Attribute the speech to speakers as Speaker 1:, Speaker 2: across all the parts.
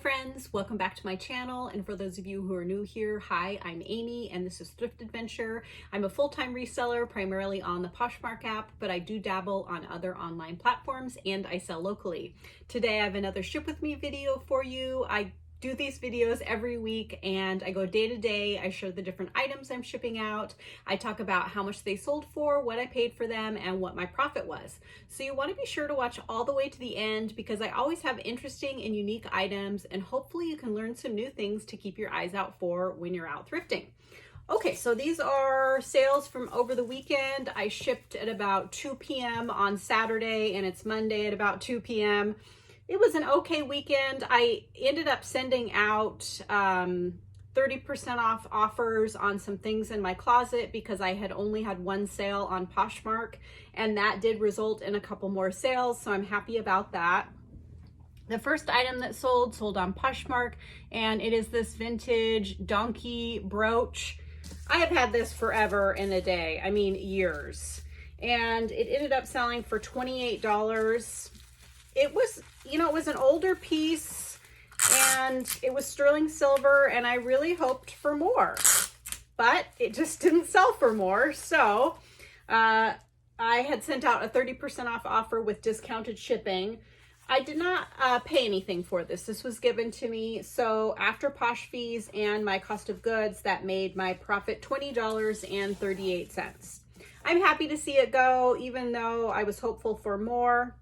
Speaker 1: friends, welcome back to my channel, and for those of you who are new here, hi, I'm Amy and this is Thrift Adventure. I'm a full-time reseller primarily on the Poshmark app, but I do dabble on other online platforms and I sell locally. Today I have another ship with me video for you. I do these videos every week and I go day to day. I show the different items I'm shipping out. I talk about how much they sold for, what I paid for them, and what my profit was. So you want to be sure to watch all the way to the end because I always have interesting and unique items, and hopefully you can learn some new things to keep your eyes out for when you're out thrifting. Okay, so these are sales from over the weekend. I shipped at about 2 p.m. on Saturday and it's Monday at about 2 p.m. It was an okay weekend. I ended up sending out 30% off offers on some things in my closet because I had only had one sale on Poshmark, and that did result in a couple more sales, so I'm happy about that. The first item that sold on Poshmark, and it is this vintage donkey brooch. I have had this forever and a day, I mean years, and it ended up selling for $28. It was, you know, it was an older piece and it was sterling silver, and I really hoped for more, but it just didn't sell for more. So I had sent out a 30% off offer with discounted shipping. I did not pay anything for this. This was given to me. So after Posh fees and my cost of goods, that made my profit $20.38. I'm happy to see it go, even though I was hopeful for more.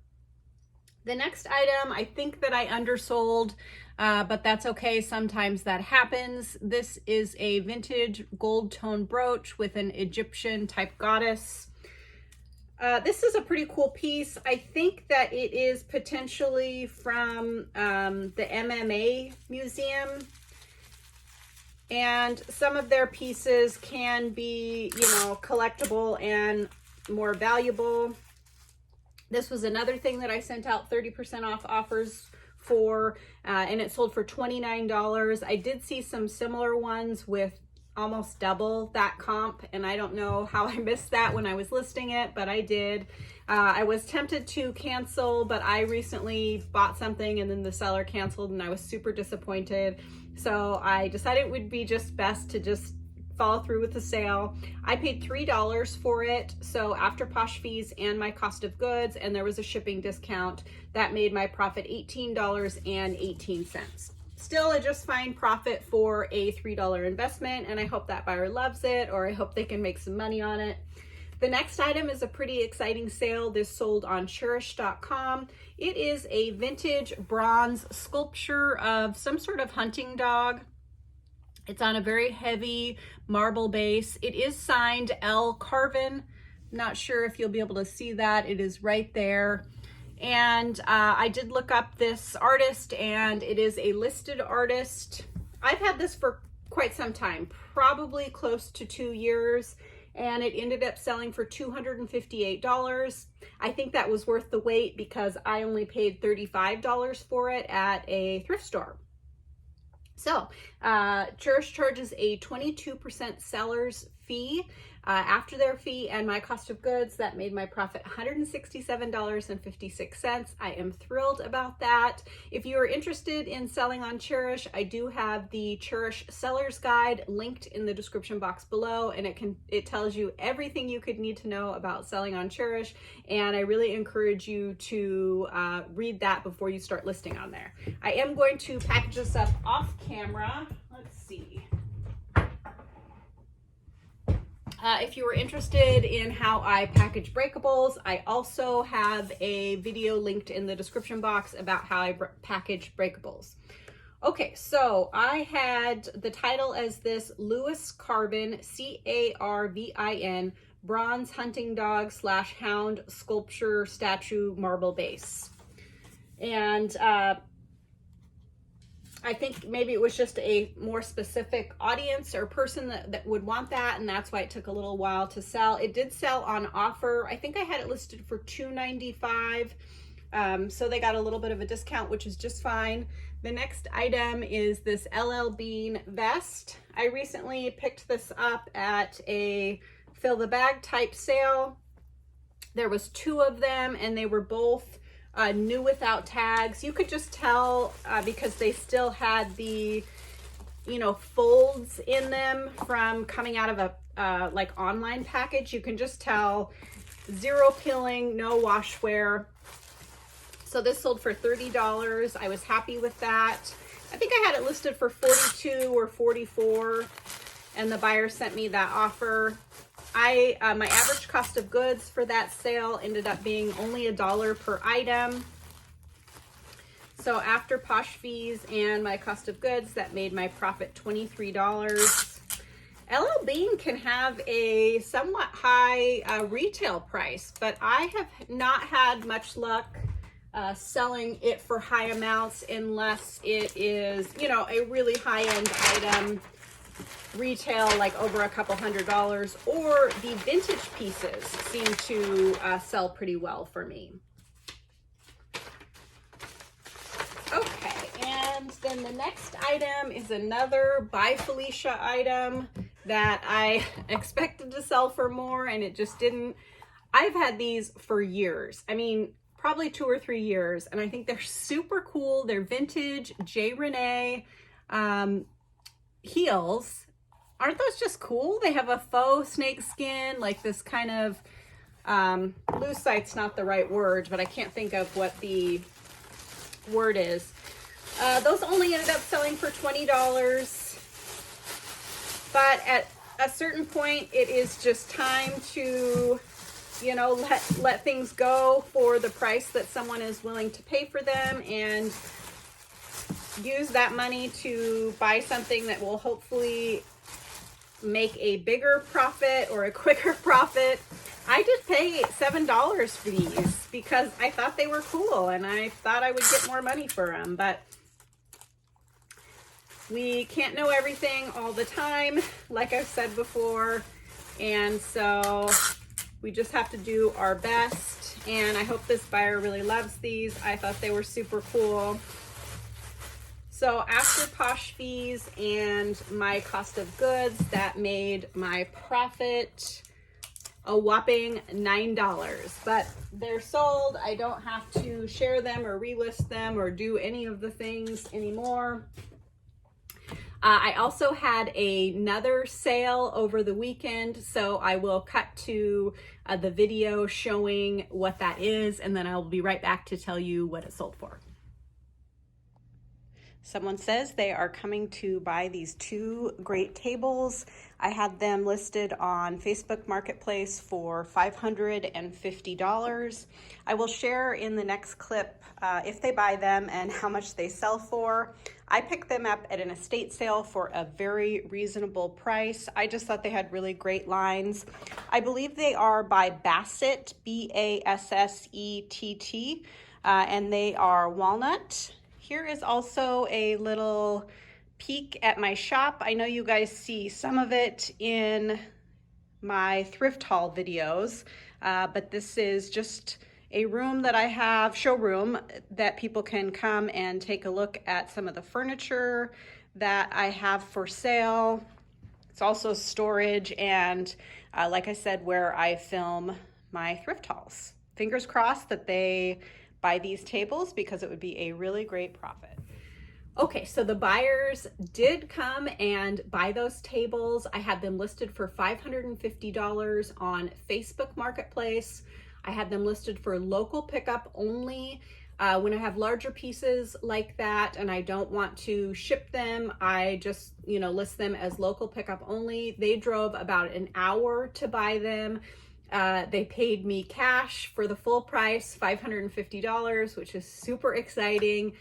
Speaker 1: The next item, I think that I undersold, but that's okay. Sometimes that happens. This is a vintage gold tone brooch with an Egyptian type goddess. This is a pretty cool piece. I think that it is potentially from the MMA museum. And some of their pieces can be, you know, collectible and more valuable. This was another thing that I sent out 30% off offers for, and it sold for $29. I did see some similar ones with almost double that comp, and I don't know how I missed that when I was listing it, but I did. I was tempted to cancel, but I recently bought something and then the seller canceled and I was super disappointed. So I decided it would be just best to just follow through with the sale. I paid $3 for it. So after Posh fees and my cost of goods, and there was a shipping discount, that made my profit $18.18. Still a just fine profit for a $3 investment, and I hope that buyer loves it, or I hope they can make some money on it. The next item is a pretty exciting sale. This sold on Chairish.com. It is a vintage bronze sculpture of some sort of hunting dog. It's on a very heavy marble base. It is signed L. Carvin. Not sure if you'll be able to see that. It is right there. And I did look up this artist, and it is a listed artist. I've had this for quite some time, probably close to 2 years, and it ended up selling for $258. I think that was worth the wait because I only paid $35 for it at a thrift store. So Chairish charges a 22% seller's fee. After their fee and my cost of goods, that made my profit $167.56. I am thrilled about that. If you are interested in selling on Chairish, I do have the Chairish Seller's Guide linked in the description box below, and it tells you everything you could need to know about selling on Chairish, and I really encourage you to read that before you start listing on there. I am going to package this up off camera. Let's see. If you were interested in how I package breakables, I also have a video linked in the description box about how I package breakables. Okay, so I had the title as this Lewis Carvin, C-A-R-V-I-N, bronze hunting dog / hound sculpture statue marble base. And I think maybe it was just a more specific audience or person that would want that, and that's why it took a little while to sell. It did sell on offer. I think I had it listed for $295, so they got a little bit of a discount, which is just fine. The next item is this LL Bean vest. I recently picked this up at a fill the bag type sale. There was 2 of them, and they were both new without tags. You could just tell because they still had the, you know, folds in them from coming out of a like online package. You can just tell zero peeling, no wash wear. So this sold for $30. I was happy with that. I think I had it listed for $42 or $44, and the buyer sent me that offer. My average cost of goods for that sale ended up being only $1 per item. So after Posh fees and my cost of goods, that made my profit $23. LL Bean can have a somewhat high retail price, but I have not had much luck selling it for high amounts unless it is, you know, a really high-end item, retail like over a couple $100s, or the vintage pieces seem to sell pretty well for me. Okay, and then the next item is another By Felicia item that I expected to sell for more, and it just didn't. I've had these for years. I mean, probably 2 or 3 years, and I think they're super cool. They're vintage J. Renee heels. Aren't those just cool? They have a faux snake skin, like this kind of lucite's not the right word, but I can't think of what the word is. Those only ended up selling for $20, but at a certain point, it is just time to, you know, let things go for the price that someone is willing to pay for them, and use that money to buy something that will hopefully make a bigger profit or a quicker profit. I did pay $7 for these because I thought they were cool and I thought I would get more money for them, but we can't know everything all the time, like I've said before, and so we just have to do our best. And I hope this buyer really loves these. I thought they were super cool. So after Posh fees and my cost of goods, that made my profit a whopping $9. But they're sold. I don't have to share them or relist them or do any of the things anymore. I also had another sale over the weekend, so I will cut to the video showing what that is, and then I'll be right back to tell you what it sold for. Someone says they are coming to buy these 2 great tables. I had them listed on Facebook Marketplace for $550. I will share in the next clip if they buy them and how much they sell for. I picked them up at an estate sale for a very reasonable price. I just thought they had really great lines. I believe they are by Bassett, B-A-S-S-E-T-T, and they are walnut. Here is also a little peek at my shop. I know you guys see some of it in my thrift haul videos, but this is just a room that I have, showroom, that people can come and take a look at some of the furniture that I have for sale. It's also storage and, like I said, where I film my thrift hauls. Fingers crossed that they buy these tables because it would be a really great profit. Okay, so the buyers did come and buy those tables. I had them listed for $550 on Facebook Marketplace. I had them listed for local pickup only. When I have larger pieces like that and I don't want to ship them, I just, you know, list them as local pickup only. They drove about an hour to buy them. They paid me cash for the full price, $550, which is super exciting.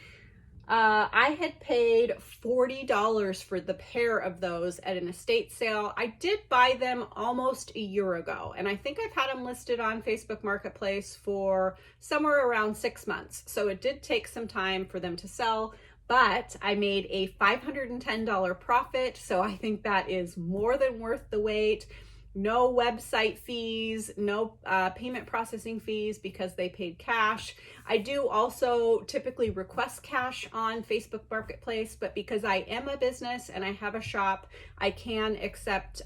Speaker 1: I had paid $40 for the pair of those at an estate sale. I did buy them almost a year ago, and I think I've had them listed on Facebook Marketplace for somewhere around 6 months. So it did take some time for them to sell, but I made a $510 profit. So I think that is more than worth the wait. No website fees, no payment processing fees because they paid cash. I do also typically request cash on Facebook Marketplace, but because I am a business and I have a shop, I can accept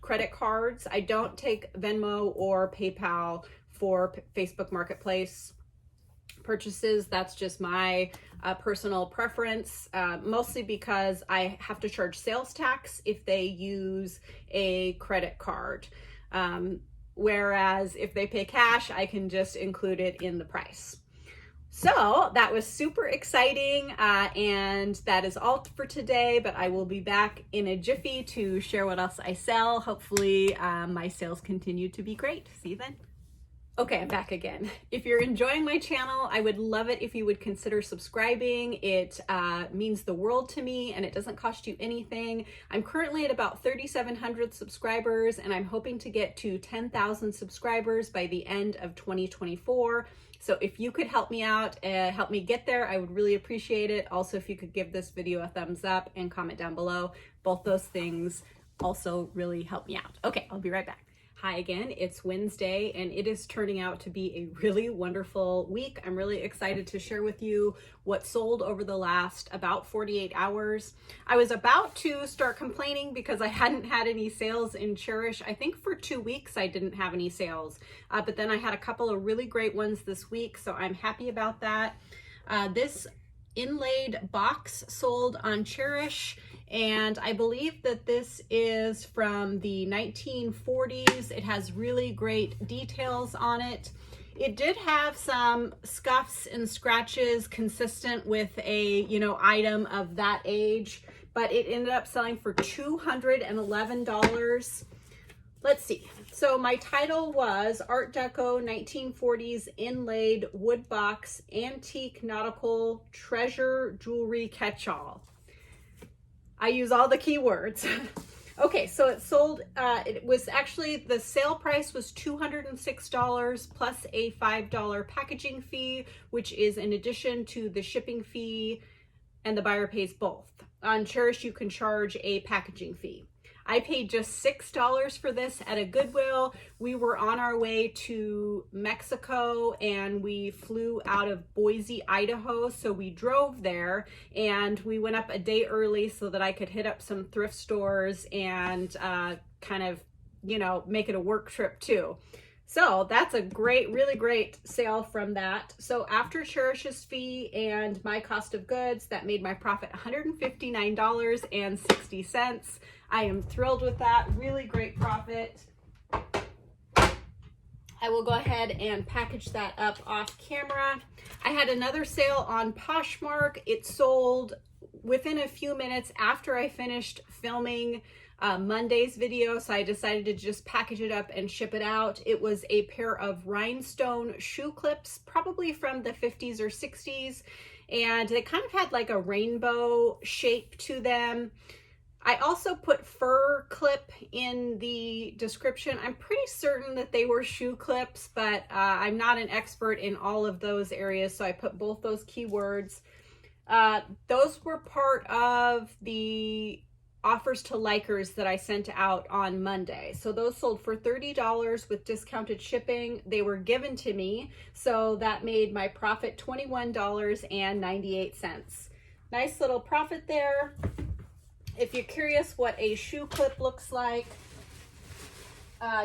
Speaker 1: credit cards. I don't take Venmo or PayPal for Facebook Marketplace. purchases. That's just my personal preference, mostly because I have to charge sales tax if they use a credit card. Whereas if they pay cash, I can just include it in the price. So that was super exciting, and that is all for today, but I will be back in a jiffy to share what else I sell. Hopefully my sales continue to be great. See you then. Okay, I'm back again. If you're enjoying my channel, I would love it if you would consider subscribing. It means the world to me, and it doesn't cost you anything. I'm currently at about 3,700 subscribers, and I'm hoping to get to 10,000 subscribers by the end of 2024. So if you could help me out, help me get there, I would really appreciate it. Also, if you could give this video a thumbs up and comment down below, both those things also really help me out. Okay, I'll be right back. Hi again, it's Wednesday, and it is turning out to be a really wonderful week. I'm really excited to share with you what sold over the last about 48 hours. I was about to start complaining because I hadn't had any sales in Chairish. I think for 2 weeks I didn't have any sales, but then I had a couple of really great ones this week, so I'm happy about that. This Inlaid Box sold on Chairish, and I believe that this is from the 1940s. It has really great details on it. It did have some scuffs and scratches consistent with a, item of that age, but it ended up selling for $211. Let's see. So my title was Art Deco 1940s Inlaid Wood Box Antique Nautical Treasure Jewelry Catch-All. I use all the keywords. Okay, so it sold, it was actually, the sale price was $206 plus a $5 packaging fee, which is in addition to the shipping fee, and the buyer pays both. On Chairish, you can charge a packaging fee. I paid just $6 for this at a Goodwill. We were on our way to Mexico, and we flew out of Boise, Idaho. So we drove there, and we went up a day early so that I could hit up some thrift stores and kind of, make it a work trip too. So that's a great, really great sale from that. So after Chairish's fee and my cost of goods, that made my profit $159.60. I am thrilled with that. Really great profit. I will go ahead and package that up off camera. I had another sale on Poshmark. It sold within a few minutes after I finished filming Monday's video, so I decided to just package it up and ship it out. It was a pair of rhinestone shoe clips, probably from the 50s or 60s, and they kind of had like a rainbow shape to them. I also put fur clip in the description. I'm pretty certain that they were shoe clips, but I'm not an expert in all of those areas, so I put both those keywords. Those were part of the offers to likers that I sent out on Monday. So those sold for $30 with discounted shipping. They were given to me, so that made my profit $21.98. Nice little profit there. If you're curious what a shoe clip looks like,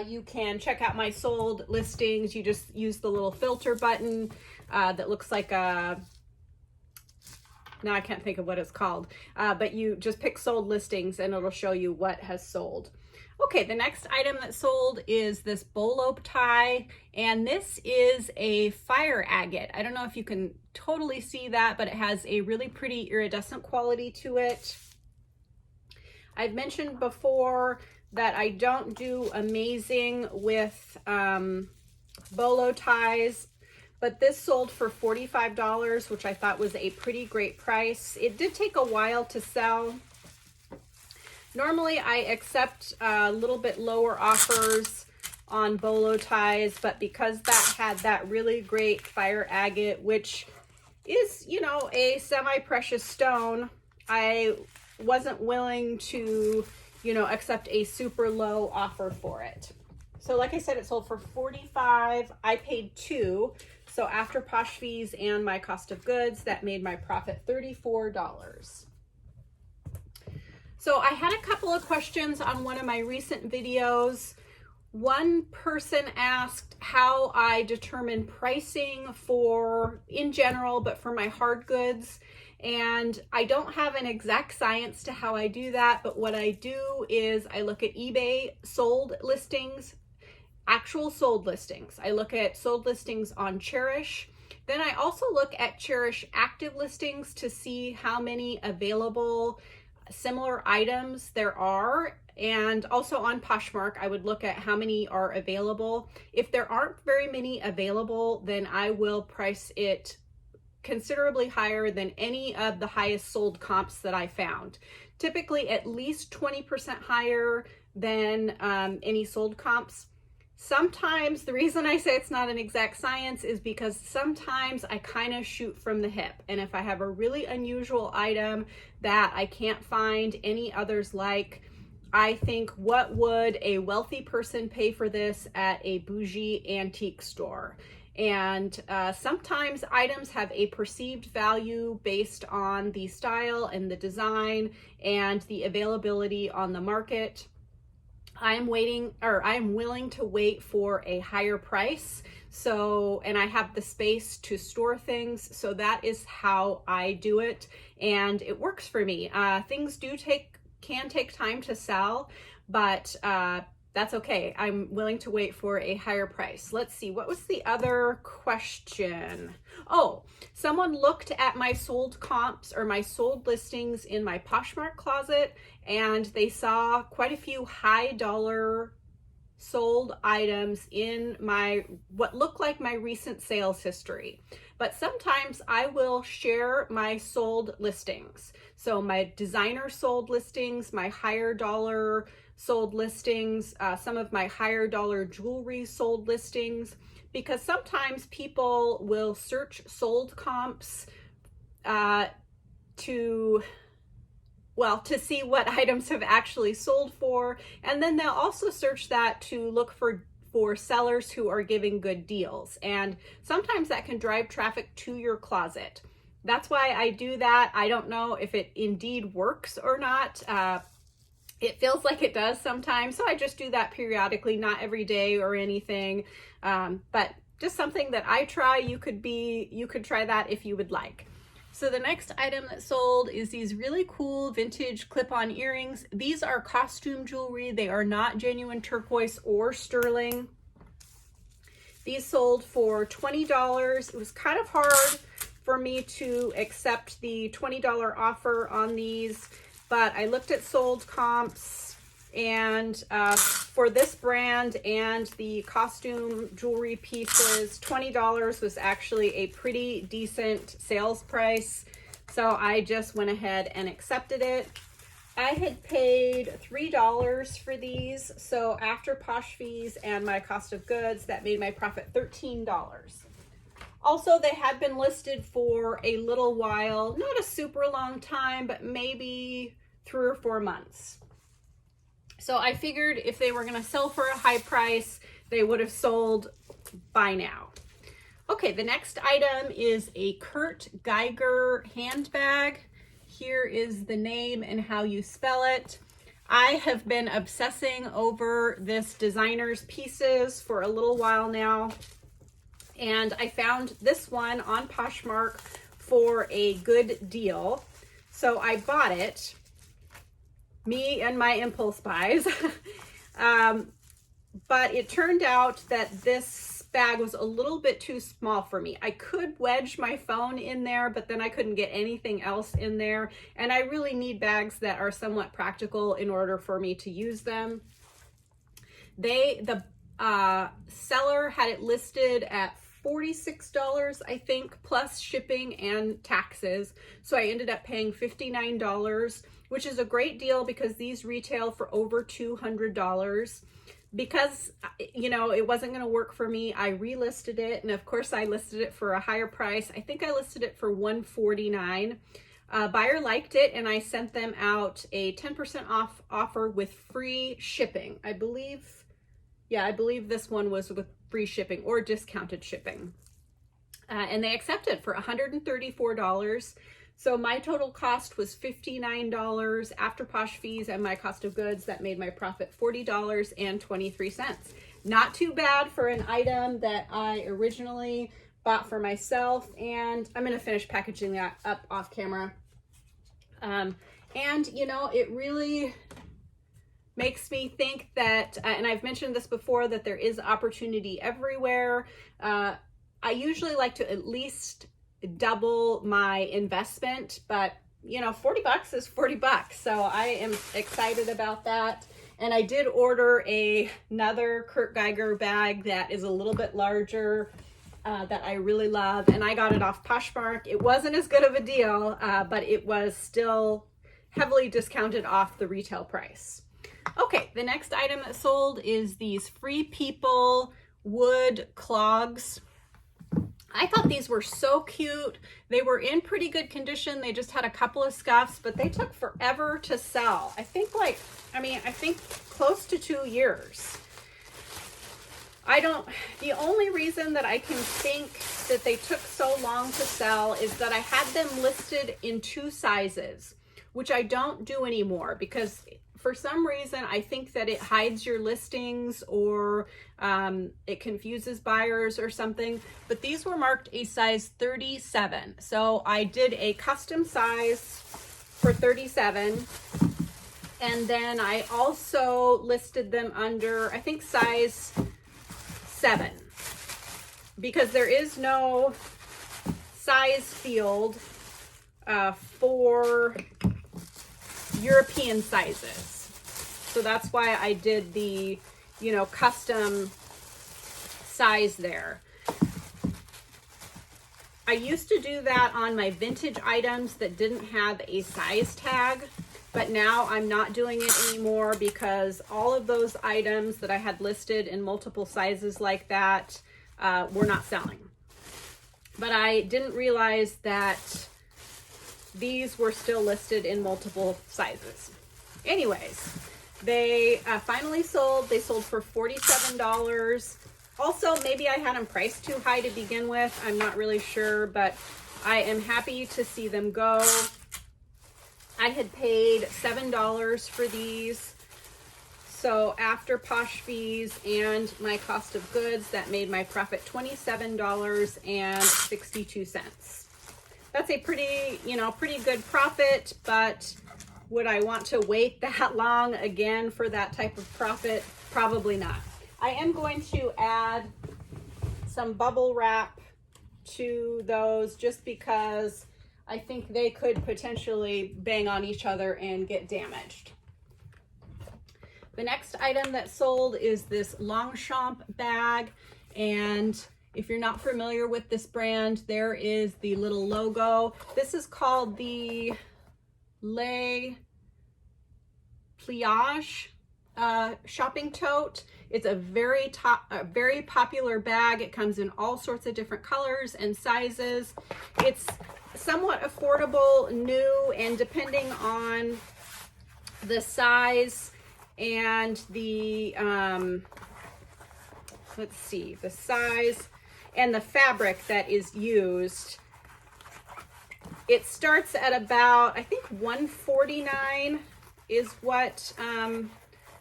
Speaker 1: you can check out my sold listings. You just use the little filter button that looks like a, now I can't think of what it's called, but you just pick sold listings and it'll show you what has sold. Okay, the next item that sold is this bolo tie, and this is a fire agate. I don't know if you can totally see that, but it has a really pretty iridescent quality to it. I've mentioned before that I don't do amazing with bolo ties, but this sold for $45, which I thought was a pretty great price. It did take a while to sell. Normally I accept a little bit lower offers on bolo ties, but because that had that really great fire agate, which is, a semi-precious stone, I wasn't willing to, accept a super low offer for it. So like I said, it sold for $45. I paid $2. So after posh fees and my cost of goods, that made my profit $34. So I had a couple of questions on one of my recent videos One person asked how I determine pricing for, in general, but for my hard goods. And I don't have an exact science to how I do that, but what I do is I look at eBay sold listings, actual sold listings. I look at sold listings on Chairish. Then I also look at Chairish active listings to see how many available similar items there are. And also on Poshmark, I would look at how many are available. If there aren't very many available, then I will price it considerably higher than any of the highest sold comps that I found. Typically at least 20% higher than any sold comps. Sometimes, the reason I say it's not an exact science is because sometimes I kind of shoot from the hip. And if I have a really unusual item that I can't find any others like, I think, what would a wealthy person pay for this at a bougie antique store? And sometimes items have a perceived value based on the style and the design and the availability on the market. I'm willing to wait for a higher price. So, and I have the space to store things. So that is how I do it. And it works for me. Things can take time to sell, but that's okay. I'm willing to wait for a higher price. Let's see, what was the other question? Oh, someone looked at my sold comps or my sold listings in my Poshmark closet, and they saw quite a few high dollar sold items in my, what looked like my recent sales history. But sometimes I will share my sold listings. So my designer sold listings, my higher dollar sold listings, some of my higher dollar jewelry sold listings, because sometimes people will search sold comps to see what items have actually sold for, and then they'll also search that to look for sellers who are giving good deals, and sometimes that can drive traffic to your closet. That's why I do that. I don't know if it indeed works or not. It feels like it does sometimes, so I just do that periodically, not every day or anything, but just something that I try. You could try that if you would like. So the next item that sold is these really cool vintage clip-on earrings. These are costume jewelry. They are not genuine turquoise or sterling. These sold for $20. It was kind of hard for me to accept the $20 offer on these, but I looked at sold comps, and for this brand and the costume jewelry pieces, $20 was actually a pretty decent sales price. So I just went ahead and accepted it. I had paid $3 for these. So after Posh fees and my cost of goods, that made my profit $13. Also, they had been listed for a little while, not a super long time, but maybe 3 or 4 months. So I figured if they were going to sell for a high price, they would have sold by now. Okay, the next item is a Kurt Geiger handbag. Here is the name and how you spell it. I have been obsessing over this designer's pieces for a little while now, and I found this one on Poshmark for a good deal. So I bought it. Me and my impulse buys. But it turned out that this bag was a little bit too small for me. I could wedge my phone in there, but then I couldn't get anything else in there. And I really need bags that are somewhat practical in order for me to use them. The seller had it listed at $46, I think, plus shipping and taxes. So I ended up paying $59, which is a great deal because these retail for over $200. Because, you know, it wasn't going to work for me, I relisted it. And of course, I listed it for a higher price. I think I listed it for $149. Buyer liked it, and I sent them out a 10% off offer with free shipping. I believe this one was with free shipping or discounted shipping. And they accepted for $134. So my total cost was $59 after Posh fees and my cost of goods. That made my profit $40.23. Not too bad for an item that I originally bought for myself, and I'm going to finish packaging that up off camera. And you know, it really makes me think that, and I've mentioned this before, that there is opportunity everywhere. I usually like to at least double my investment, but you know, 40 bucks is 40 bucks. So I am excited about that. And I did order another Geiger bag that is a little bit larger, that I really love. And I got it off Poshmark. It wasn't as good of a deal, but it was still heavily discounted off the retail price. Okay, the next item that sold is these Free People wood clogs. I thought these were so cute. They were in pretty good condition. They just had a couple of scuffs, but they took forever to sell. I think close to 2 years. The only reason that I can think that they took so long to sell is that I had them listed in 2 sizes, which I don't do anymore because for some reason I think that it hides your listings or it confuses buyers or something. But these were marked a size 37. So I did a custom size for 37. And then I also listed them under, I think, size 7, because there is no size field for European sizes. So that's why I did the, you know, custom size there. I used to do that on my vintage items that didn't have a size tag, but now I'm not doing it anymore because all of those items that I had listed in multiple sizes like that were not selling. But I didn't realize that these were still listed in multiple sizes. Anyways, they finally sold. They sold for $47. Also, maybe I had them priced too high to begin with. I'm not really sure, but I am happy to see them go. I had paid $7 for these. So after Posh fees and my cost of goods, that made my profit $27.62. That's a pretty good profit, but would I want to wait that long again for that type of profit? Probably not. I am going to add some bubble wrap to those just because I think they could potentially bang on each other and get damaged. The next item that sold is this long Chomp bag, and if you're not familiar with this brand, there is the little logo. This is called the Le Pliage shopping tote. It's a very popular bag. It comes in all sorts of different colors and sizes. It's somewhat affordable, new, and depending on the size and the the size and the fabric that is used, it starts at about, I think, $149 is what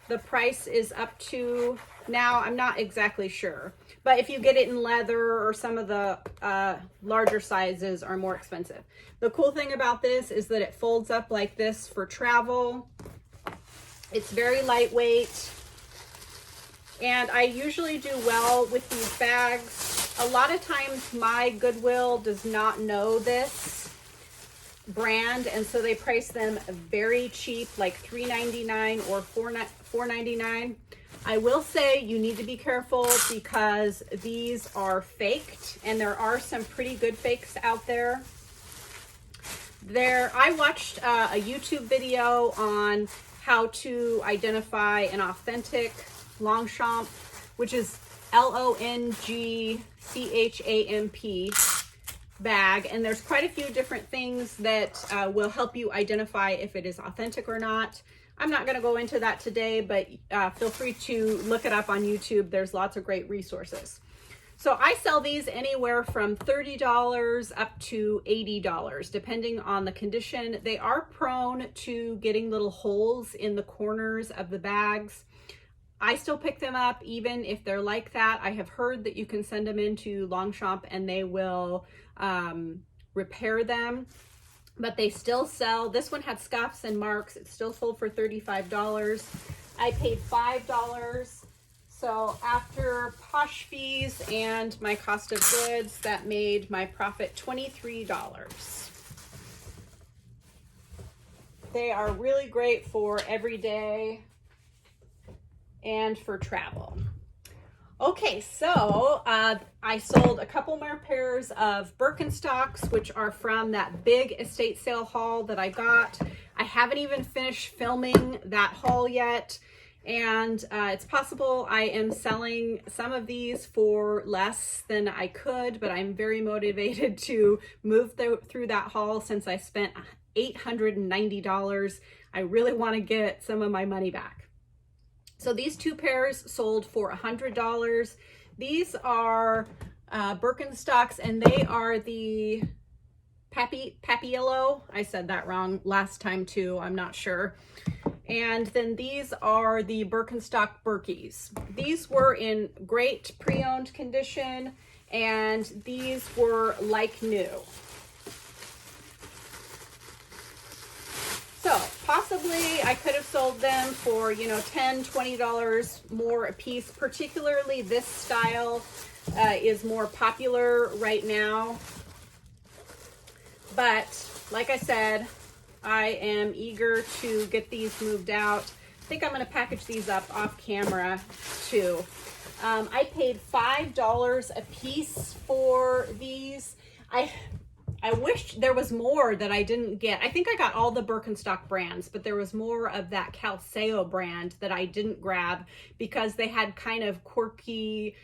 Speaker 1: the price is up to now. I'm not exactly sure, but if you get it in leather or some of the larger sizes are more expensive. The cool thing about this is that it folds up like this for travel. It's very lightweight, and I usually do well with these bags. A lot of times my Goodwill does not know this brand, and so they price them very cheap, like $3.99 or $4.99. I will say you need to be careful because these are faked, and there are some pretty good fakes out there. I watched a YouTube video on how to identify an authentic Longchamp, which is Longchamp bag, and there's quite a few different things that will help you identify if it is authentic or not. I'm not going to go into that today, but feel free to look it up on YouTube. There's lots of great resources. So I sell these anywhere from $30 up to $80, depending on the condition. They are prone to getting little holes in the corners of the bags. I still pick them up even if they're like that. I have heard that you can send them into Longchamp and they will repair them, but they still sell. This one had scuffs and marks. It still sold for $35. I paid $5. So after Posh fees and my cost of goods, that made my profit $23. They are really great for every day and for travel. Okay, so I sold a couple more pairs of Birkenstocks, which are from that big estate sale haul that I got. I haven't even finished filming that haul yet. And it's possible I am selling some of these for less than I could, but I'm very motivated to move through that haul since I spent $890. I really want to get some of my money back. So these two pairs sold for $100. These are Birkenstocks, and they are the Papillo. I said that wrong last time too, I'm not sure. And then these are the Birkenstock Birkies. These were in great pre-owned condition, and these were like new. So possibly I could have sold them for, you know, $10, $20 more a piece. Particularly this style is more popular right now. But like I said, I am eager to get these moved out. I think I'm going to package these up off camera too. I paid $5 a piece for these. I wish there was more that I didn't get. I think I got all the Birkenstock brands, but there was more of that Calceo brand that I didn't grab because they had kind of quirky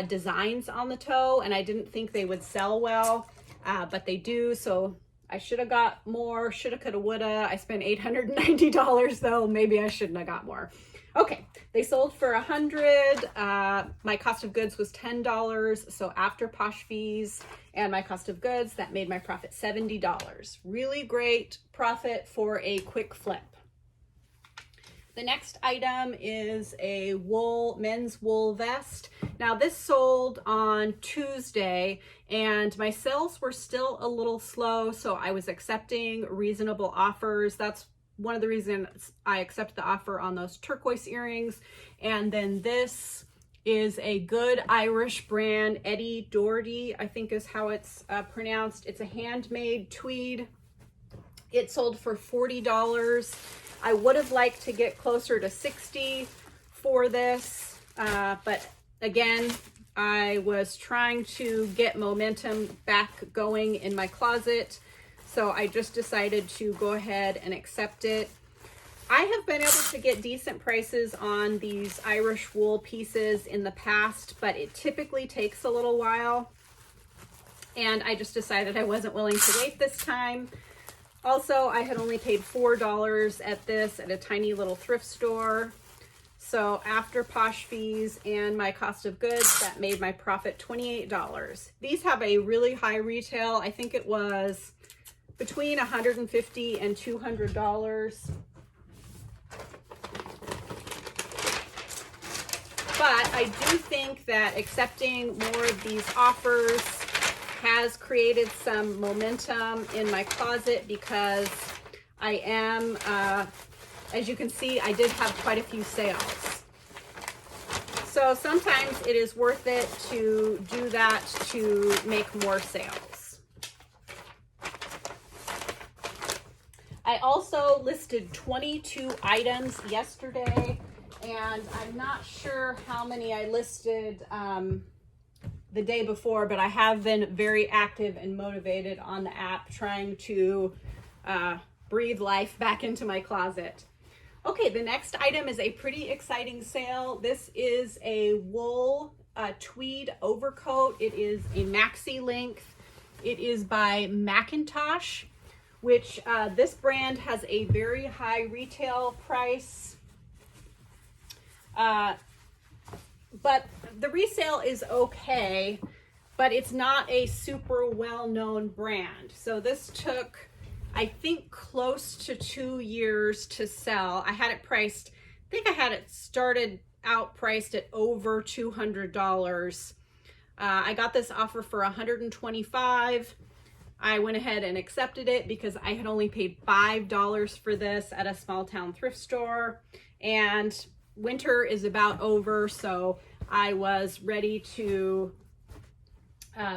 Speaker 1: designs on the toe, and I didn't think they would sell well, but they do. So I should have got more, shoulda, coulda, woulda. I spent $890 though. Maybe I shouldn't have got more. Okay, they sold for $100. My cost of goods was $10. So after Posh fees and my cost of goods, that made my profit $70. Really great profit for a quick flip. The next item is a men's wool vest. Now this sold on Tuesday and my sales were still a little slow, so I was accepting reasonable offers. That's one of the reasons I accepted the offer on those turquoise earrings. And then this is a good Irish brand, Eddie Doherty, I think is how it's pronounced. It's a handmade tweed. It sold for $40. I would have liked to get closer to $60 for this, but again, I was trying to get momentum back going in my closet, so I just decided to go ahead and accept it. I have been able to get decent prices on these Irish wool pieces in the past, but it typically takes a little while, and I just decided I wasn't willing to wait this time. Also, I had only paid $4 at this at a tiny little thrift store. So after Posh fees and my cost of goods, that made my profit $28. These have a really high retail. I think it was between $150 and $200. But I do think that accepting more of these offers has created some momentum in my closet because I am, as you can see, I did have quite a few sales. So sometimes it is worth it to do that to make more sales. I also listed 22 items yesterday, and I'm not sure how many I listed the day before, but I have been very active and motivated on the app trying to breathe life back into my closet. Okay, the next item is a pretty exciting sale. This is a wool tweed overcoat. It is a maxi length. It is by Macintosh, which this brand has a very high retail price. but the resale is okay, but it's not a super well-known brand. So this took, I think, close to 2 years to sell. I had it priced, I think I had it started out priced at over $200. I got this offer for $125. I went ahead and accepted it because I had only paid $5 for this at a small town thrift store, and winter is about over, so I was ready to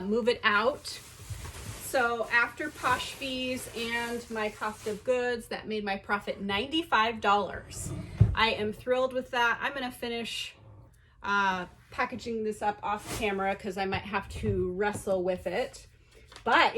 Speaker 1: move it out. So after Posh fees and my cost of goods, that made my profit $95. I am thrilled with that. I'm gonna finish packaging this up off camera because I might have to wrestle with it. But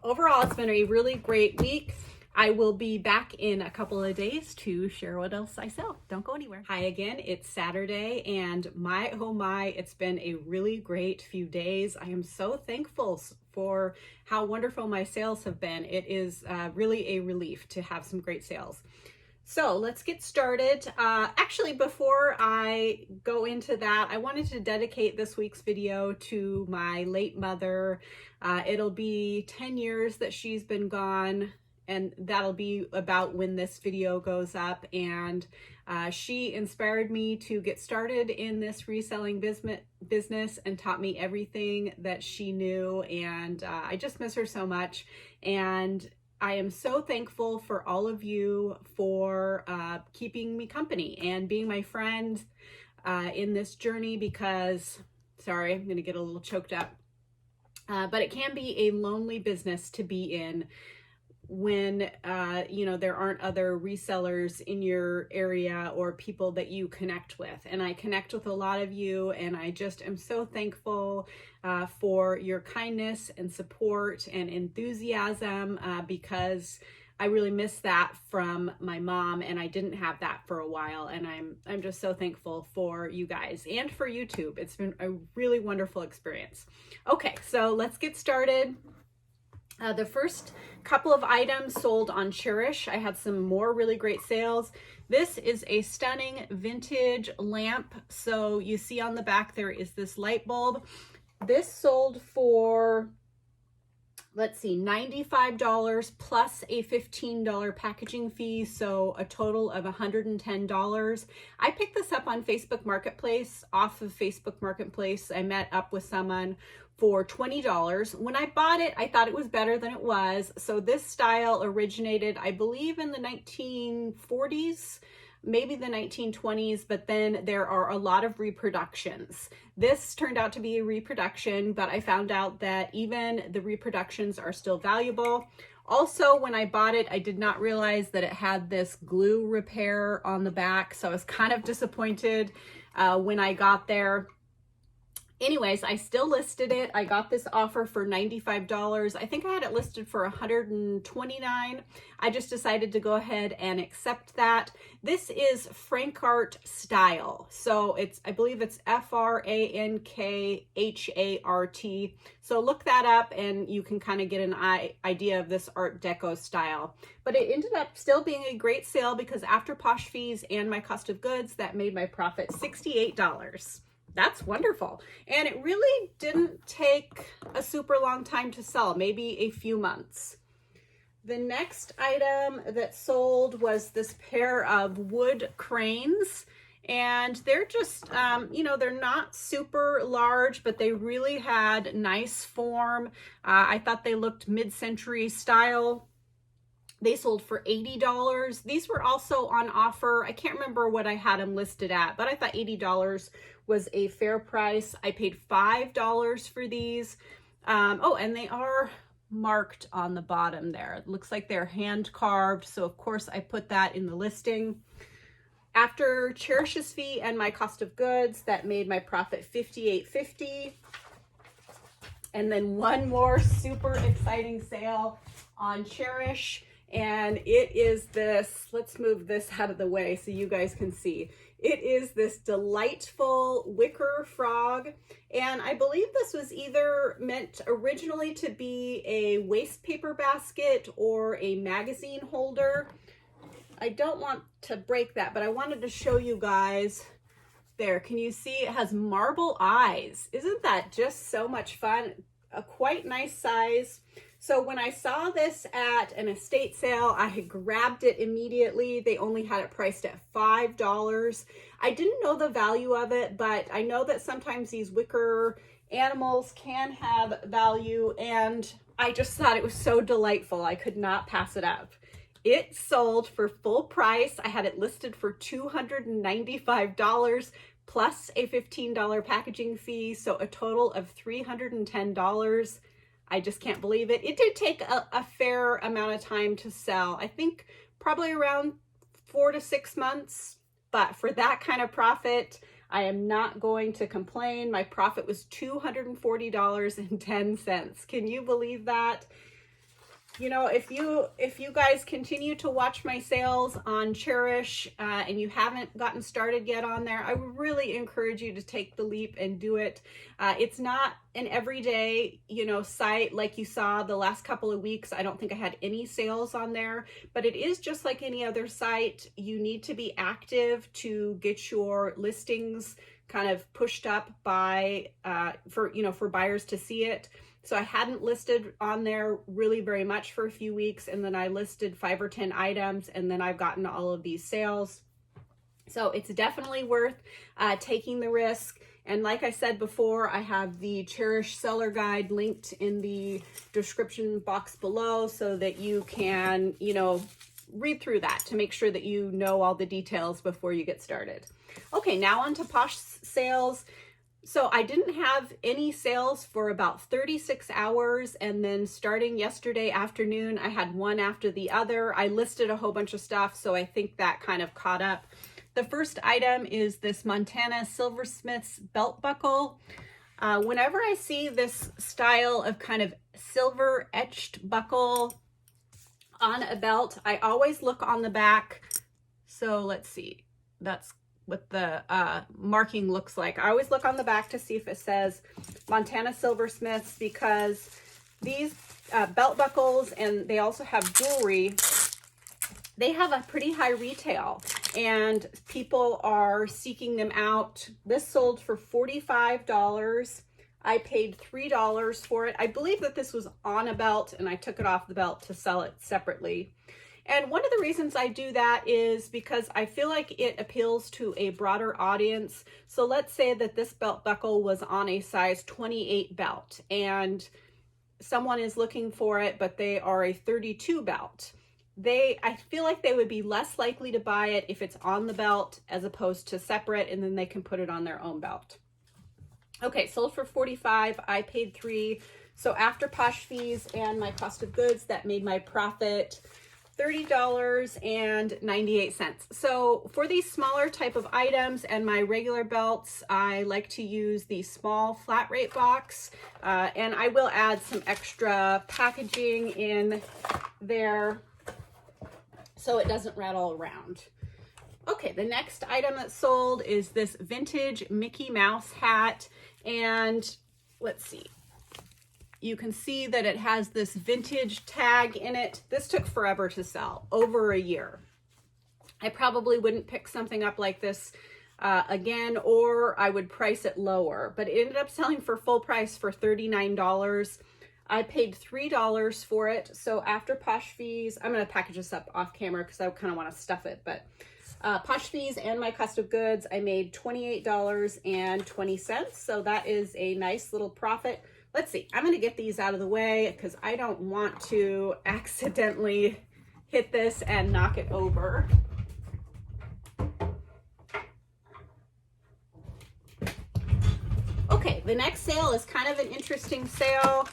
Speaker 1: overall, it's been a really great week. I will be back in a couple of days to share what else I sell. Don't go anywhere. Hi again, it's Saturday, and my, oh my, it's been a really great few days. I am so thankful for how wonderful my sales have been. It is really a relief to have some great sales. So let's get started. Actually, before I go into that, I wanted to dedicate this week's video to my late mother. It'll be 10 years that she's been gone, and that'll be about when this video goes up. And she inspired me to get started in this reselling business and taught me everything that she knew. And I just miss her so much. And I am so thankful for all of you for keeping me company and being my friend in this journey, because, sorry, I'm gonna get a little choked up, but it can be a lonely business to be in when you know, there aren't other resellers in your area or people that you connect with. And I connect with a lot of you, and I just am so thankful for your kindness and support and enthusiasm, because I really miss that from my mom, and I didn't have that for a while. And I'm just so thankful for you guys and for YouTube. It's been a really wonderful experience. Okay, so let's get started. The first couple of items sold on Chairish. I had some more really great sales. This is a stunning vintage lamp. So you see on the back there is this light bulb. This sold for, let's see, $95 plus a $15 packaging fee, so a total of $110. I picked this up on Facebook Marketplace, off of Facebook Marketplace. I met up with someone for $20. When I bought it, I thought it was better than it was. So this style originated, I believe, in the 1940s, maybe the 1920s, but then there are a lot of reproductions. This turned out to be a reproduction, but I found out that even the reproductions are still valuable. Also, when I bought it, I did not realize that it had this glue repair on the back, so I was kind of disappointed when I got there. Anyways, I still listed it. I got this offer for $95. I think I had it listed for $129. I just decided to go ahead and accept that. This is Frankart style. So I believe it's Frankart. So look that up and you can kind of get an idea of this Art Deco style. But it ended up still being a great sale because after Posh fees and my cost of goods, that made my profit $68. That's wonderful. And it really didn't take a super long time to sell, maybe a few months. The next item that sold was this pair of wood cranes. And they're just, you know, they're not super large, but they really had nice form. I thought they looked mid-century style. They sold for $80. These were also on offer. I can't remember what I had them listed at, but I thought $80 was a fair price. I paid $5 for these. Oh, and they are marked on the bottom there. It looks like they're hand carved. So of course I put that in the listing. After Chairish's fee and my cost of goods, that made my profit $58.50. And then one more super exciting sale on Chairish. And it is this, let's move this out of the way so you guys can see. It is this delightful wicker frog. And I believe this was either meant originally to be a waste paper basket or a magazine holder. I don't want to break that, but I wanted to show you guys There, can you see it has marble eyes? Isn't that just so much fun? A quite nice size. So when I saw this at an estate sale, I had grabbed it immediately. They only had it priced at $5. I didn't know the value of it, but I know that sometimes these wicker animals can have value, and I just thought it was so delightful. I could not pass it up. It sold for full price. I had it listed for $295 plus a $15 packaging fee, so a total of $310. I just can't believe it. It did take a fair amount of time to sell. I think probably around 4 to 6 months, but for that kind of profit, I am not going to complain. My profit was $240.10. Can you believe that? You know, if you guys continue to watch my sales on Chairish and you haven't gotten started yet on there, I would really encourage you to take the leap and do it. It's not an everyday, you know, site like you saw the last couple of weeks. I don't think I had any sales on there, but it is just like any other site. You need to be active to get your listings kind of pushed up by for buyers to see it. So I hadn't listed on there really very much for a few weeks, and then I listed 5 or 10 items, and then I've gotten all of these sales. So it's definitely worth taking the risk. And like I said before, I have the Chairish seller guide linked in the description box below so that you can, you know, read through that to make sure that you know all the details before you get started. Okay, now on to Posh sales. So I didn't have any sales for about 36 hours, and then starting yesterday afternoon, I had one after the other. I listed a whole bunch of stuff, so I think that kind of caught up. The first item is this Montana Silversmith's belt buckle. Whenever I see this style of kind of silver etched buckle on a belt, I always look on the back. So let's see, that's what the marking looks like. I always look on the back to see if it says Montana Silversmiths, because these belt buckles, and they also have jewelry, they have a pretty high retail and people are seeking them out. This sold for $45. I paid $3 for it. I believe that this was on a belt and I took it off the belt to sell it separately. And one of the reasons I do that is because I feel like it appeals to a broader audience. So let's say that this belt buckle was on a size 28 belt and someone is looking for it, but they are a 32 belt. I feel like they would be less likely to buy it if it's on the belt as opposed to separate, and then they can put it on their own belt. Okay, sold for $45. I paid $3. So after Posh fees and my cost of goods, that made my profit $30.98. So for these smaller type of items and my regular belts, I like to use the small flat rate box, and I will add some extra packaging in there so it doesn't rattle around. Okay, the next item that sold is this vintage Mickey Mouse hat, and let's see. You can see that it has this vintage tag in it. This took forever to sell, over a year. I probably wouldn't pick something up like this again, or I would price it lower, but it ended up selling for full price for $39. I paid $3 for it. So after Posh fees, I'm gonna package this up off camera because I kind of want to stuff it, but Posh fees and my cost of goods, I made $28.20. So that is a nice little profit. Let's see, I'm gonna get these out of the way because I don't want to accidentally hit this and knock it over. Okay, the next sale is kind of an interesting sale.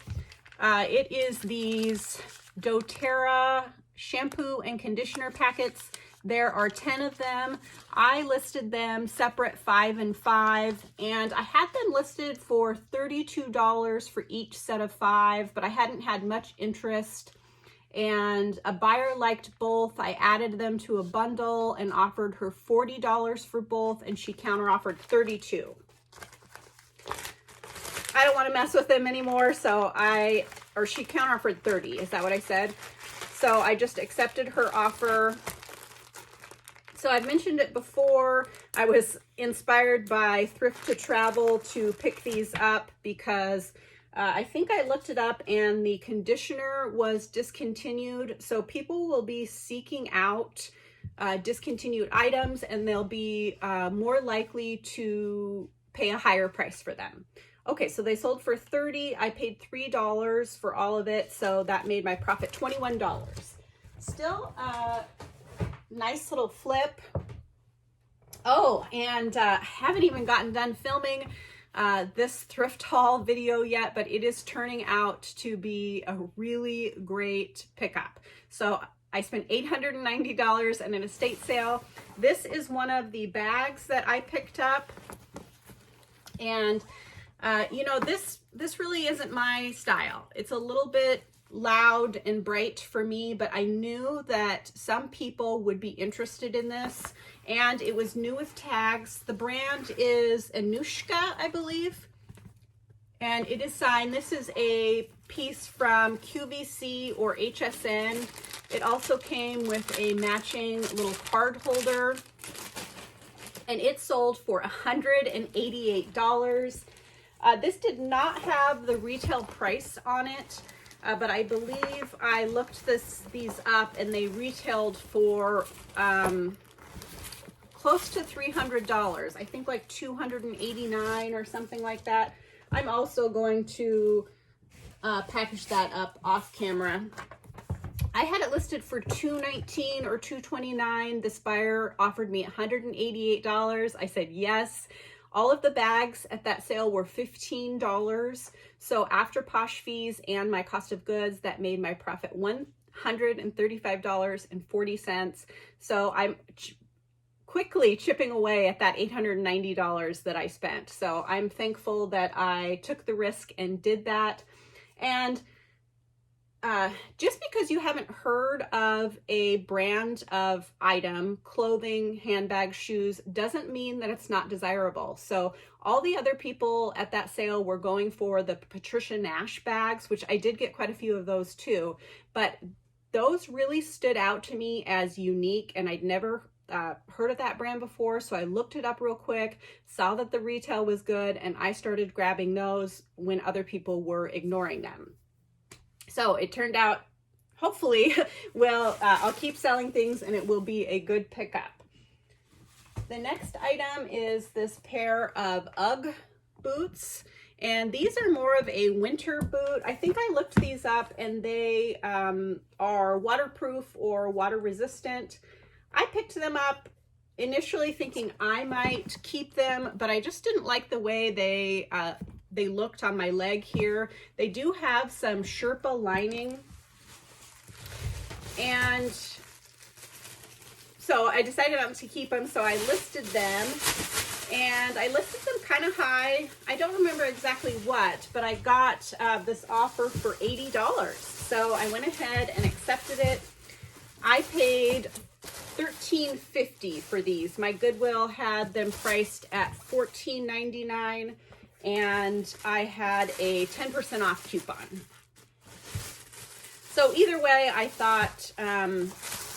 Speaker 1: It is these doTERRA shampoo and conditioner packets. There are 10 of them. I listed them separate 5 and 5, and I had them listed for $32 for each set of 5, but I hadn't had much interest, and a buyer liked both. I added them to a bundle and offered her $40 for both, and she counter-offered $32. I don't want to mess with them anymore, so she counter-offered $30. Is that what I said? So I just accepted her offer. So I've mentioned it before. I was inspired by Thrift to Travel to pick these up because I think I looked it up and the conditioner was discontinued. So people will be seeking out discontinued items, and they'll be more likely to pay a higher price for them. Okay, so they sold for $30. I paid $3 for all of it, so that made my profit $21. Still nice little flip. Oh, and haven't even gotten done filming this thrift haul video yet, but it is turning out to be a really great pickup. So I spent $890 in an estate sale. This is one of the bags that I picked up. And you know, this really isn't my style. It's a little bit loud and bright for me, but I knew that some people would be interested in this, and it was new with tags. The brand is Anushka, I believe, and it is signed. This is a piece from QVC or HSN. It also came with a matching little card holder, and it sold for $188. This did not have the retail price on it, but I believe I looked these up and they retailed for close to $300. I think like $289 or something like that. I'm also going to package that up off camera. I had it listed for $219 or $229. This buyer offered me $188. I said yes. All of the bags at that sale were $15. So after Posh fees and my cost of goods, that made my profit $135.40. So I'm quickly chipping away at that $890 that I spent. So I'm thankful that I took the risk and did that. And just because you haven't heard of a brand of item, clothing, handbag, shoes, doesn't mean that it's not desirable. So all the other people at that sale were going for the Patricia Nash bags, which I did get quite a few of those too, but those really stood out to me as unique, and I'd never heard of that brand before. So I looked it up real quick, saw that the retail was good, and I started grabbing those when other people were ignoring them. So it turned out, hopefully, well, I'll keep selling things and it will be a good pickup. The next item is this pair of UGG boots, and these are more of a winter boot. I think I looked these up and they are waterproof or water resistant. I picked them up initially thinking I might keep them, but I just didn't like the way they looked on my leg here. They do have some Sherpa lining, and so I decided not to keep them, so I listed them, and I listed them kind of high. I don't remember exactly what, but I got this offer for $80, so I went ahead and accepted it. I paid $13.50 for these. My Goodwill had them priced at $14.99, and I had a 10% off coupon. So either way, I thought,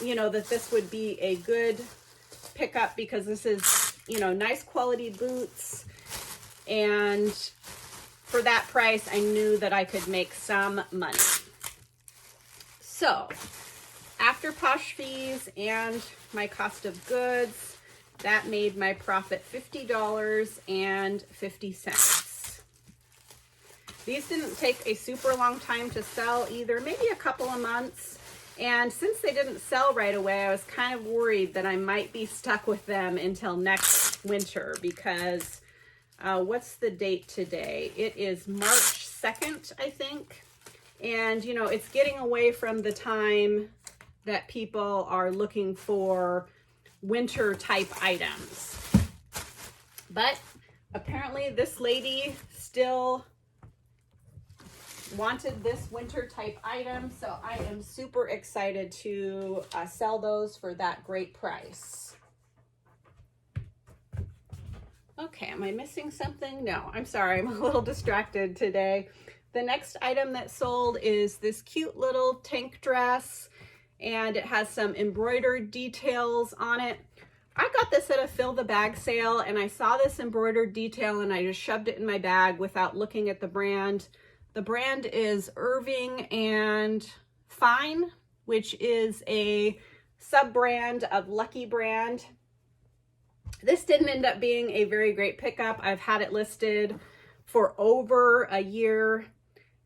Speaker 1: you know, that this would be a good pickup because this is, you know, nice quality boots. And for that price, I knew that I could make some money. So after Posh fees and my cost of goods, that made my profit $50.50. These didn't take a super long time to sell either, maybe a couple of months. And since they didn't sell right away, I was kind of worried that I might be stuck with them until next winter because what's the date today? It is March 2nd, I think. And, you know, it's getting away from the time that people are looking for winter type items. But apparently this lady still wanted this winter type item, so I am super excited to sell those for that great price. Okay, am I missing something? No, I'm sorry, I'm a little distracted today. The next item that sold is this cute little tank dress, and it has some embroidered details on it. I got this at a fill the bag sale, and I saw this embroidered detail and I just shoved it in my bag without looking at the brand. The brand is Irving and Fine, which is a sub-brand of Lucky Brand. This didn't end up being a very great pickup. I've had it listed for over a year,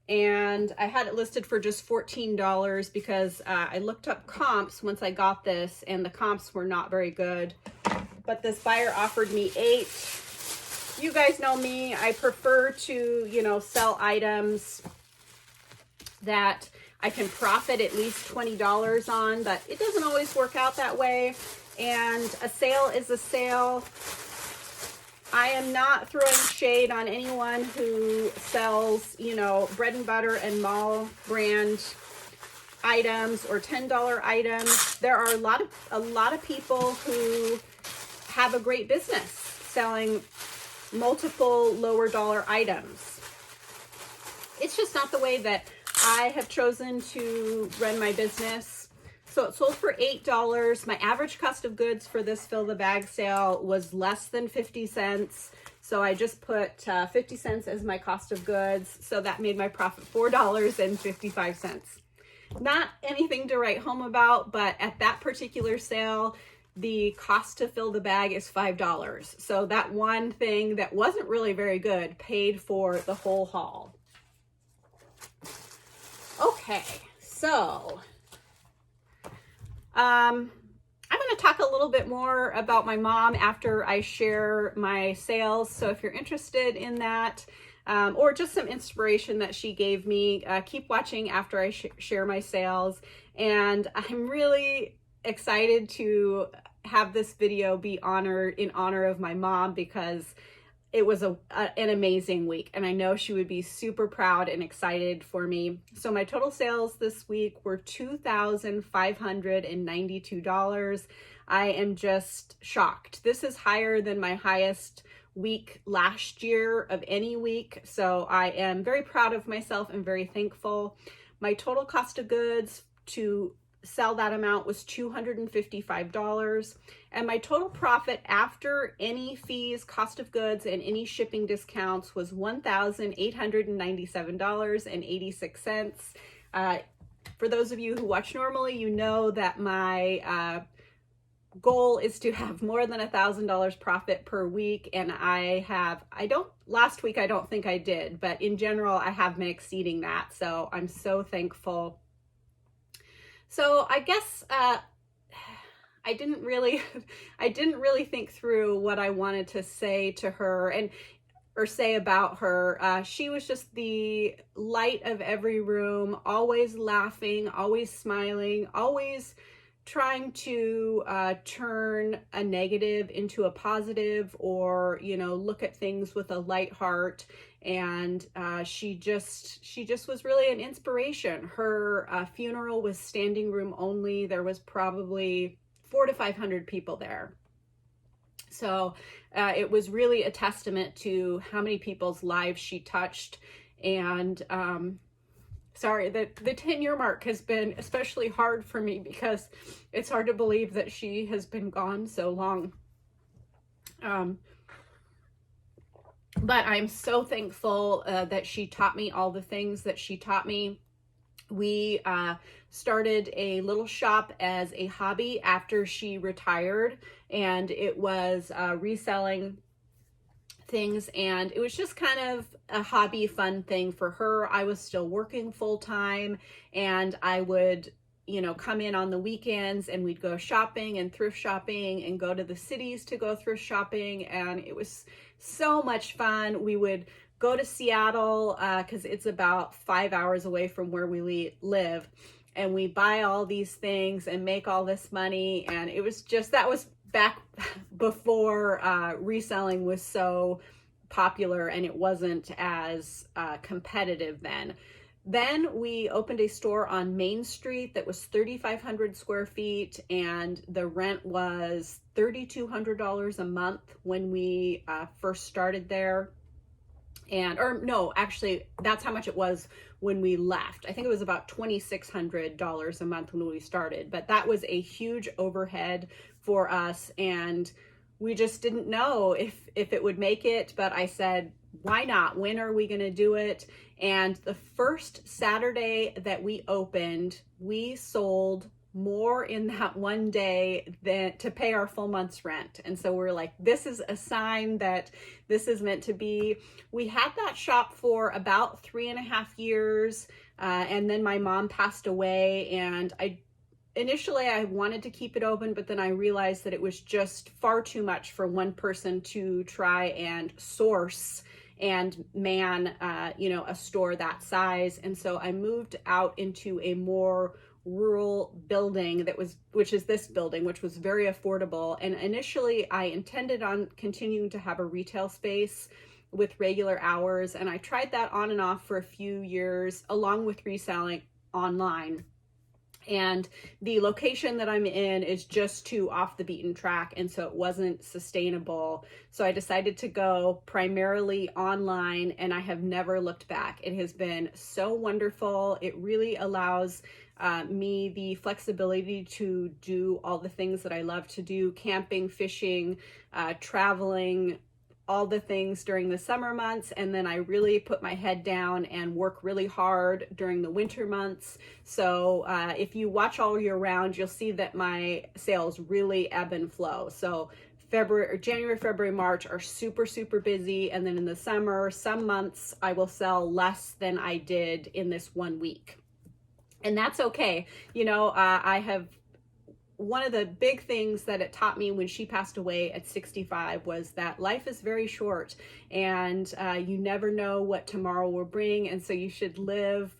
Speaker 1: and I had it listed for just $14 because I looked up comps once I got this, and the comps were not very good. But this buyer offered me 8. You guys know me. I prefer to, you know, sell items that I can profit at least $20 on, but it doesn't always work out that way. And a sale is a sale. I am not throwing shade on anyone who sells, you know, bread and butter and mall brand items or $10 items. There are a lot of people who have a great business selling multiple lower dollar items. It's just not the way that I have chosen to run my business. So it sold for $8. My average cost of goods for this fill the bag sale was less than 50 cents. So I just put 50 cents as my cost of goods. So that made my profit $4.55. Not anything to write home about, but at that particular sale, the cost to fill the bag is $5. So that one thing that wasn't really very good paid for the whole haul. Okay, so I'm going to talk a little bit more about my mom after I share my sales. So if you're interested in that, or just some inspiration that she gave me, keep watching after I share my sales. And I'm really excited to have this video be honored in honor of my mom, because it was an amazing week, and I know she would be super proud and excited for me. So my total sales this week were $2,592. I am just shocked. This is higher than my highest week last year of any week. So I am very proud of myself and very thankful. My total cost of goods to sell that amount was $255, and my total profit after any fees, cost of goods, and any shipping discounts was $1,897.86. For those of you who watch normally, you know that my goal is to have more than $1,000 profit per week, and last week I don't think I did, but in general I have been exceeding that, so I'm so thankful. So I guess I didn't really think through what I wanted to say to her or say about her. She was just the light of every room, always laughing, always smiling, always trying to turn a negative into a positive, or, you know, look at things with a light heart. And she just was really an inspiration. Her funeral was standing room only. There was probably 400 to 500 people there. So it was really a testament to how many people's lives she touched. And sorry, the 10-year mark has been especially hard for me, because it's hard to believe that she has been gone so long. But I'm so thankful that she taught me all the things that she taught me. We started a little shop as a hobby after she retired, and it was reselling things, and it was just kind of a hobby, fun thing for her. I was still working full-time, and I would, you know, come in on the weekends, and we'd go shopping and thrift shopping and go to the cities to go thrift shopping, and it was so much fun. We would go to Seattle because it's about 5 hours away from where we live, and we buy all these things and make all this money. And it was just, that was back before reselling was so popular, and it wasn't as competitive then. Then we opened a store on Main Street that was 3,500 square feet, and the rent was $3,200 a month when we first started there. And, or no, actually that's how much it was when we left. I think it was about $2,600 a month when we started, but that was a huge overhead for us. And we just didn't know if it would make it, but I said, why not? When are we going to do it? And the first Saturday that we opened, we sold more in that one day than to pay our full month's rent. And so we're like, this is a sign that this is meant to be. We had that shop for about 3.5 years. And then my mom passed away, and initially I wanted to keep it open, but then I realized that it was just far too much for one person to try and source and man, a store that size. And so I moved out into a more rural building which is this building, which was very affordable. And initially I intended on continuing to have a retail space with regular hours. And I tried that on and off for a few years, along with reselling online. And the location that I'm in is just too off the beaten track, and so it wasn't sustainable. So I decided to go primarily online, and I have never looked back. It has been so wonderful. It really allows me the flexibility to do all the things that I love to do: camping, fishing, traveling, all the things during the summer months. And then I really put my head down and work really hard during the winter months. So if you watch all year round, you'll see that my sales really ebb and flow. So January, February, March are super, super busy. And then in the summer, some months I will sell less than I did in this 1 week. And that's okay. One of the big things that it taught me when she passed away at 65 was that life is very short, and you never know what tomorrow will bring. And so you should live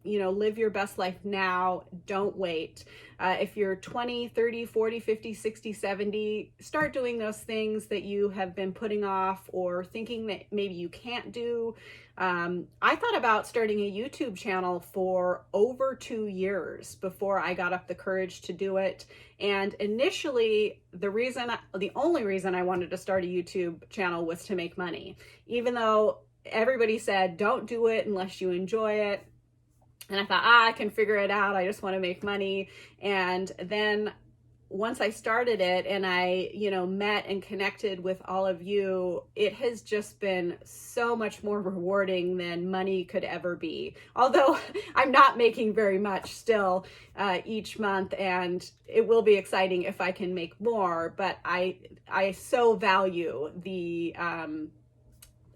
Speaker 1: your best life now. Don't wait. If you're 20, 30, 40, 50, 60, 70, start doing those things that you have been putting off or thinking that maybe you can't do. I thought about starting a YouTube channel for over 2 years before I got up the courage to do it. And initially, the only reason I wanted to start a YouTube channel was to make money, even though everybody said, don't do it unless you enjoy it. And I thought, I can figure it out. I just want to make money. And then once I started it and I, met and connected with all of you, it has just been so much more rewarding than money could ever be. Although I'm not making very much still each month, and it will be exciting if I can make more, but I so value the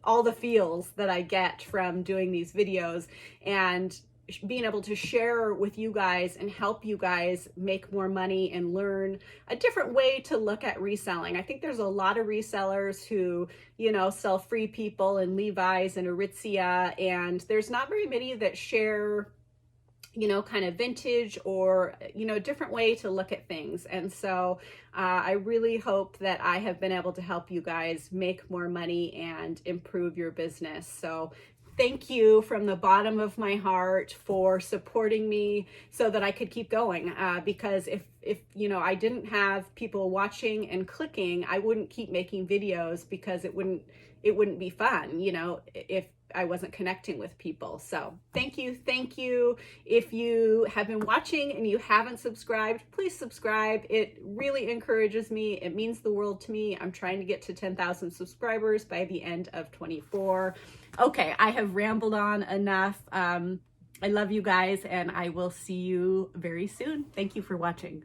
Speaker 1: all the feels that I get from doing these videos and being able to share with you guys and help you guys make more money and learn a different way to look at reselling. I think there's a lot of resellers who, sell Free People and Levi's and Aritzia, and there's not very many that share, kind of vintage or, a different way to look at things. And so I really hope that I have been able to help you guys make more money and improve your business. So thank you from the bottom of my heart for supporting me so that I could keep going. Because if I didn't have people watching and clicking, I wouldn't keep making videos, because it wouldn't be fun, if I wasn't connecting with people. So thank you. If you have been watching and you haven't subscribed, please subscribe. It really encourages me. It means the world to me. I'm trying to get to 10,000 subscribers by the end of 24. Okay, I have rambled on enough. I love you guys, and I will see you very soon. Thank you for watching.